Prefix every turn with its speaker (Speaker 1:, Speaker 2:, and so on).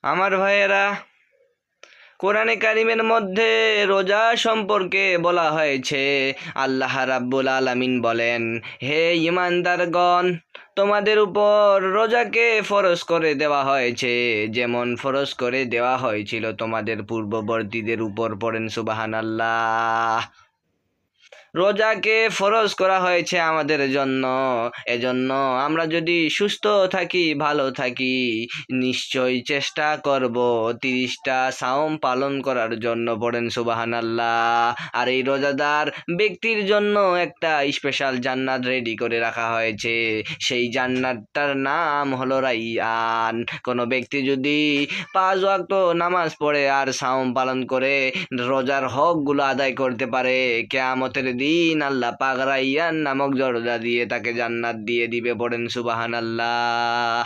Speaker 1: আমার ভাইয়েরা, কোরআনে কারিমের মধ্যে রোজা সম্পর্কে বলা হয়েছে, আল্লাহ রাব্বুল আলামিন বলেন, হে ঈমানদারগণ, তোমাদের উপর রোজাকে ফরজ করে দেওয়া হয়েছে, যেমন ফরজ করে দেওয়া হয়েছিল তোমাদের পূর্ববর্তীদের উপর। পড়েন সুবহানাল্লাহ। রোজাকে ফরজ করা হয়েছে আমাদের জন্য, এজন্য আমরা যদি সুস্থ থাকি, ভালো থাকি, নিশ্চয়ই চেষ্টা করব 30টা সাওম পালন করার জন্য। পড়েন সুবহানাল্লাহ। আর এই রোজাদার ব্যক্তির জন্য একটা স্পেশাল জান্নাত রেডি করে রাখা হয়েছে, সেই জান্নাতটার নাম হলো রাইয়ান। কোনো ব্যক্তি যদি 5 ওয়াক্ত নামাজ পড়ে আর সাওম পালন করে রোজার হকগুলো আদায় করতে পারে, কিয়ামতের দিন আল্লাহ পাক রাইয়ান নামক দরজা দিয়ে তাকে জান্নাত দিয়ে দিবে। পড়েন সুবহানাল্লাহ।